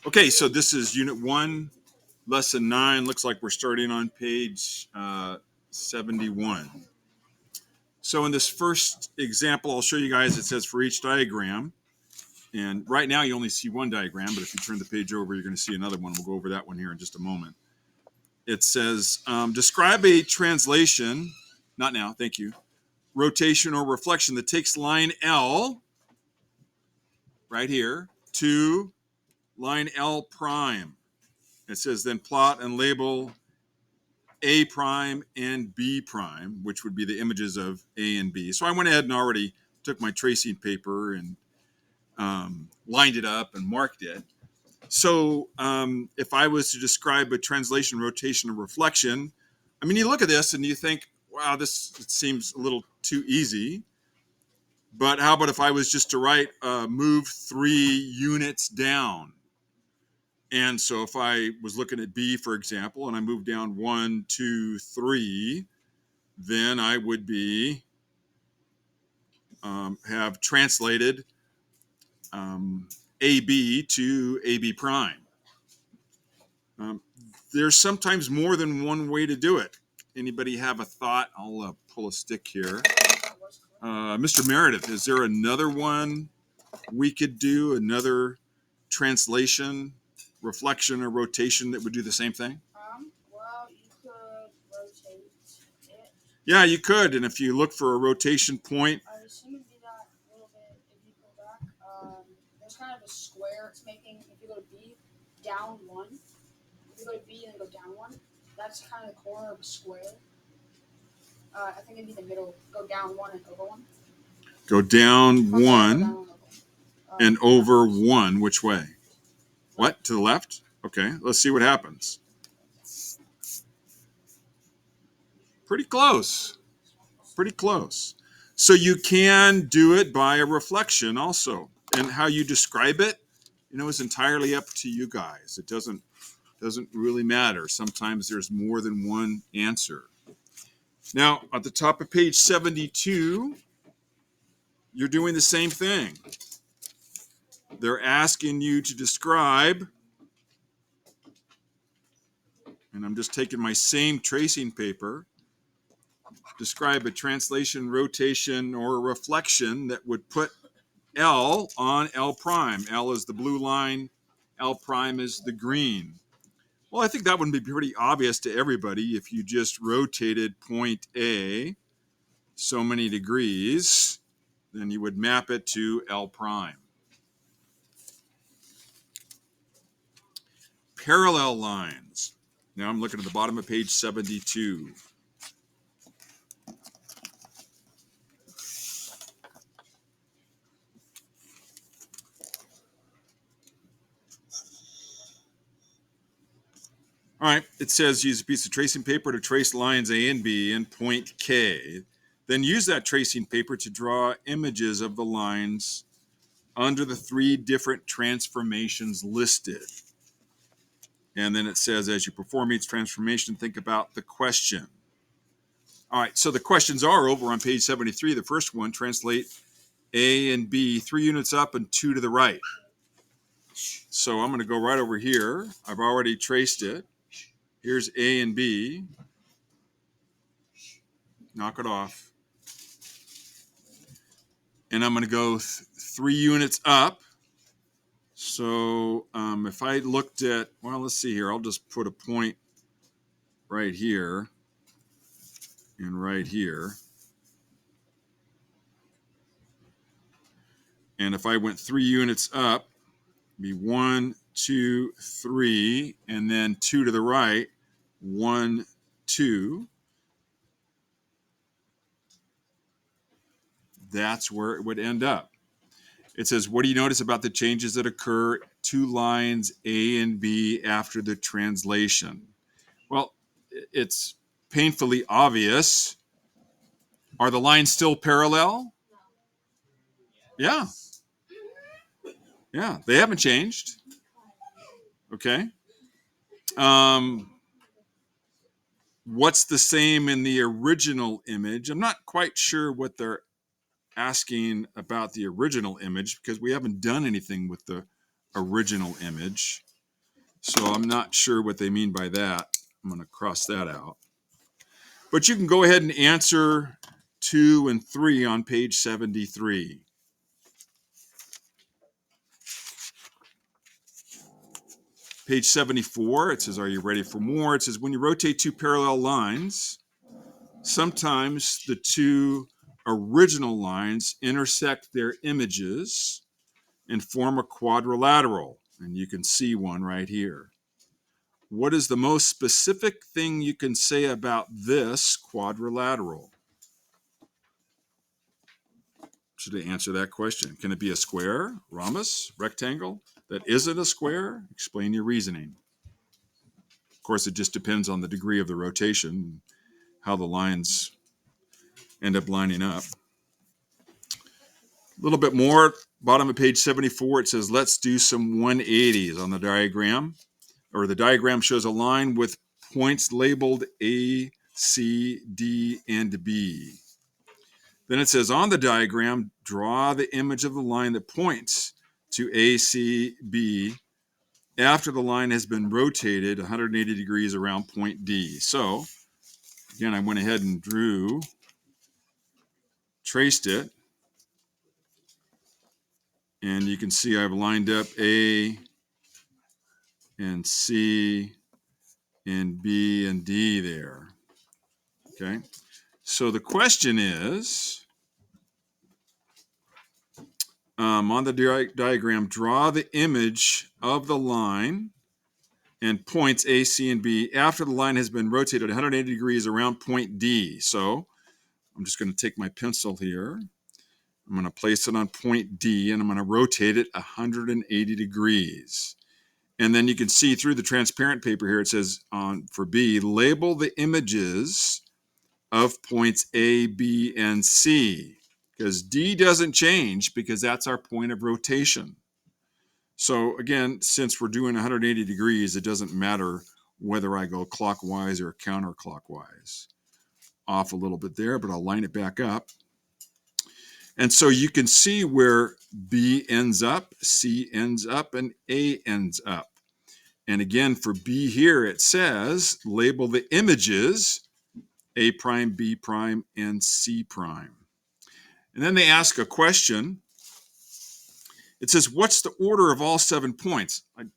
Okay, so this is Unit 1, Lesson 9. Looks like we're starting on page 71. So in this first example, I'll show you guys, it says for each diagram. And right now you only see one diagram, but if you turn the page over, you're going to see another one. We'll go over that one here in just a moment. It says, describe a translation, not now, thank you, rotation or reflection that takes line L, right here, to line L prime. It says then plot and label A prime and B prime, which would be the images of A and B. So I went ahead and already took my tracing paper and lined it up and marked it. So if I was to describe a translation, rotation, or reflection, I mean, you look at this and you think, wow, this seems a little too easy. But how about if I was just to write move 3 units down? And so if I was looking at B, for example, and I moved down 1, 2, 3, then I would be have translated AB to AB prime. There's sometimes more than one way to do it. Anybody have a thought? I'll pull a stick here. Mr. Meredith, is there another one we could do? Another translation, reflection, or rotation that would do the same thing? Well, you could rotate it. Yeah, you could. And if you look for a rotation point, I assume it'd be that little bit if you go back. There's kind of a square it's making. If you go to B, down 1. If you go to B and go down 1, that's kind of the corner of a square. I think it'd be the middle. Go down 1 and over 1. Go down 1 down and over 1. Which way? What? To the left? Okay, let's see what happens. Pretty close. Pretty close. So you can do it by a reflection also. And how you describe it, is entirely up to you guys. It doesn't really matter. Sometimes there's more than one answer. Now, at the top of page 72, you're doing the same thing. They're asking you to describe, and I'm just taking my same tracing paper, describe a translation, rotation, or a reflection that would put L on L prime. L is the blue line, L prime is the green. Well, I think that would be pretty obvious to everybody if you just rotated point A so many degrees, then you would map it to L prime. Parallel lines. Now I'm looking at the bottom of page 72. All right, it says use a piece of tracing paper to trace lines A and B and point K. Then use that tracing paper to draw images of the lines under the 3 different transformations listed. And then it says, as you perform each transformation, think about the question. All right, so the questions are over on page 73. The first one, translate A and B 3 units up and 2 to the right. So I'm going to go right over here. I've already traced it. Here's A and B. Knock it off. And I'm going to go 3 units up. So if I looked at, well, let's see here. I'll just put a point right here and right here. And if I went 3 units up, it'd be 1, 2, 3, and then 2 to the right, 1, 2. That's where it would end up. It says, what do you notice about the changes that occur to lines A and B after the translation? Well, it's painfully obvious. Are the lines still parallel? Yeah. Yeah, they haven't changed. Okay. What's the same in the original image? I'm not quite sure what they're asking about the original image because we haven't done anything with the original image. So I'm not sure what they mean by that. I'm going to cross that out. But you can go ahead and answer 2 and 3 on page 73. Page 74, it says, are you ready for more? It says, when you rotate two parallel lines, sometimes the two original lines intersect their images and form a quadrilateral. And you can see one right here. What is the most specific thing you can say about this quadrilateral? Should I answer that question? Can it be a square, rhombus, rectangle that isn't a square? Explain your reasoning. Of course, it just depends on the degree of the rotation, how the lines end up lining up. A little bit more, bottom of page 74, it says, let's do some 180s on the diagram. Or the diagram shows a line with points labeled A, C, D, and B. Then it says, on the diagram, draw the image of the line that points to A, C, B after the line has been rotated 180 degrees around point D. So, again, I went ahead and traced it. And you can see I've lined up A and C and B and D there. Okay. So the question is, on the diagram, draw the image of the line and points A, C, and B after the line has been rotated 180 degrees around point D. So I'm just going to take my pencil here. I'm going to place it on point D, and I'm going to rotate it 180 degrees. And then you can see through the transparent paper here, it says for B, label the images of points A, B, and C, because D doesn't change because that's our point of rotation. So again, since we're doing 180 degrees, it doesn't matter whether I go clockwise or counterclockwise. Off a little bit there, but I'll line it back up. And so you can see where B ends up, C ends up, and A ends up. And again, for B here, it says label the images A prime, B prime, and C prime. And then they ask a question. It says, what's the order of all 7 points? I'm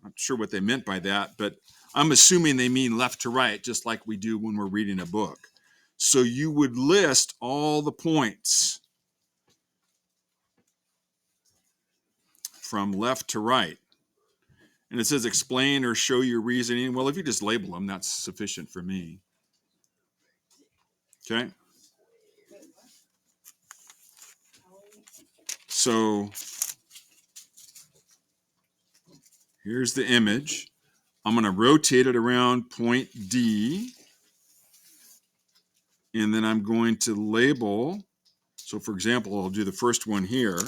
not sure what they meant by that, but I'm assuming they mean left to right, just like we do when we're reading a book. So you would list all the points from left to right. And it says explain or show your reasoning. Well, if you just label them, that's sufficient for me. Okay. So here's the image. I'm going to rotate it around point D. And then I'm going to label. So for example, I'll do the first one here.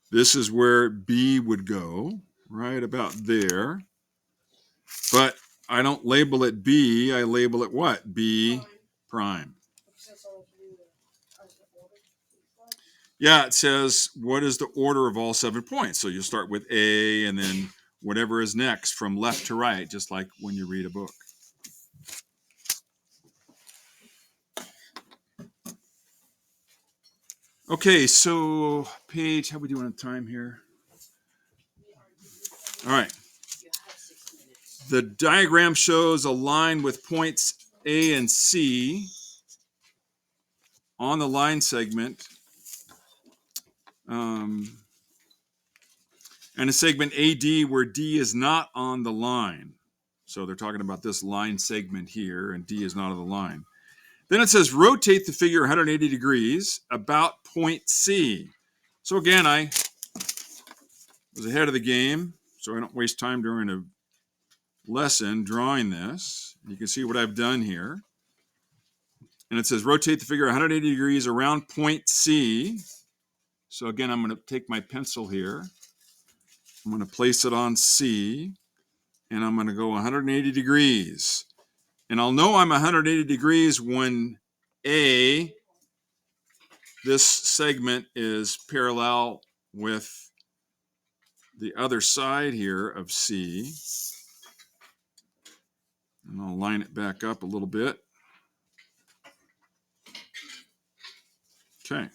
This is where B would go, right about there. But I don't label it B. I label it what? B prime. Yeah, it says, what is the order of all 7 points? So you start with A and then whatever is next from left to right, just like when you read a book. Okay, so page, how are we doing on time here? All right. The diagram shows a line with points A and C on the line segment. And a segment AD where D is not on the line. So they're talking about this line segment here, and D is not on the line. Then it says rotate the figure 180 degrees about point C. So again, I was ahead of the game, so I don't waste time during a lesson drawing this. You can see what I've done here. And it says rotate the figure 180 degrees around point C. So again, I'm going to take my pencil here. I'm going to place it on C, and I'm going to go 180 degrees. And I'll know I'm 180 degrees when A, this segment is parallel with the other side here of C. And I'll line it back up a little bit. Okay.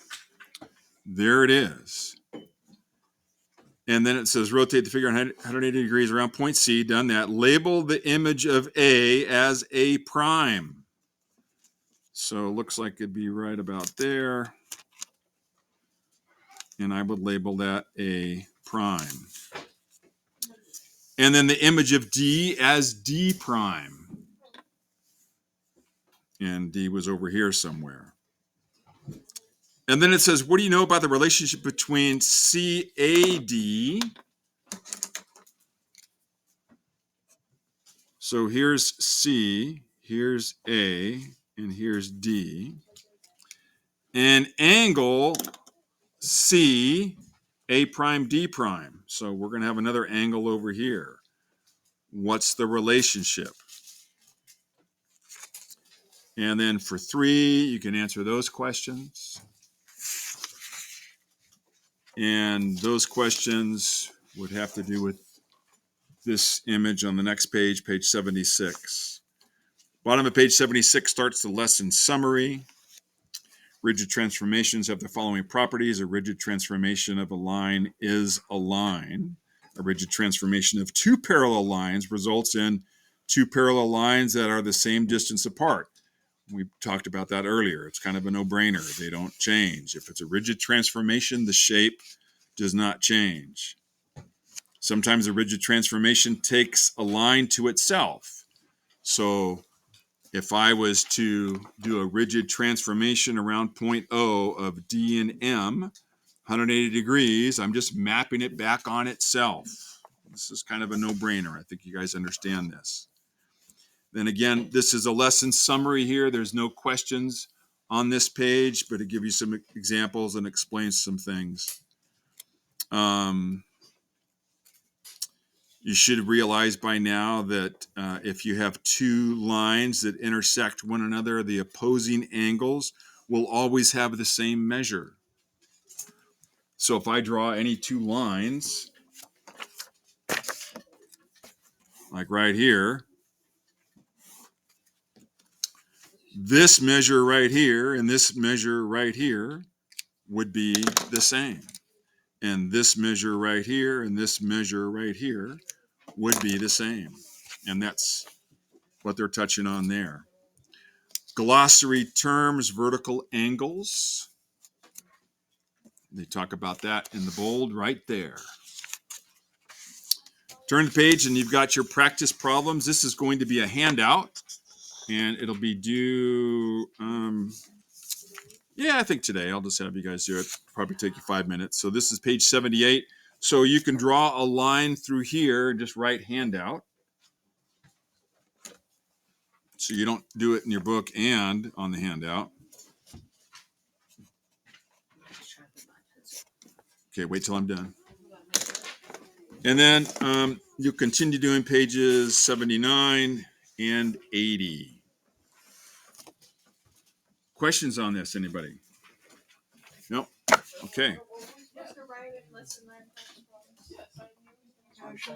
There it is. And then it says rotate the figure 180 degrees around point C. Done that. Label the image of A as A prime. So it looks like it'd be right about there. And I would label that A prime. And then the image of D as D prime. And D was over here somewhere. And then it says, what do you know about the relationship between CAD? So here's C, here's A, and here's D. And angle C, A prime, D prime. So we're going to have another angle over here. What's the relationship? And then for 3, you can answer those questions. And those questions would have to do with this image on the next page, page 76. Bottom of page 76 starts the lesson summary. Rigid transformations have the following properties. A rigid transformation of a line is a line. A rigid transformation of 2 parallel lines results in 2 parallel lines that are the same distance apart. We talked about that earlier. It's kind of a no-brainer. They don't change. If it's a rigid transformation, the shape does not change. Sometimes a rigid transformation takes a line to itself. So if I was to do a rigid transformation around point O of D and M, 180 degrees, I'm just mapping it back on itself. This is kind of a no-brainer. I think you guys understand this. Then again, this is a lesson summary here. There's no questions on this page, but it gives you some examples and explains some things. You should realize by now that if you have 2 lines that intersect one another, the opposing angles will always have the same measure. So if I draw any 2 lines, like right here, this measure right here and this measure right here would be the same. And this measure right here and this measure right here would be the same. And that's what they're touching on there. Glossary terms, vertical angles. They talk about that in the bold right there. Turn the page and you've got your practice problems. This is going to be a handout and it'll be due, I think today. I'll just have you guys do it. Probably take you 5 minutes. So this is page 78. So you can draw a line through here and just write handout. So you don't do it in your book and on the handout. Okay, wait till I'm done. And then you continue doing pages 79 and 80. Questions on this, anybody? No? Okay.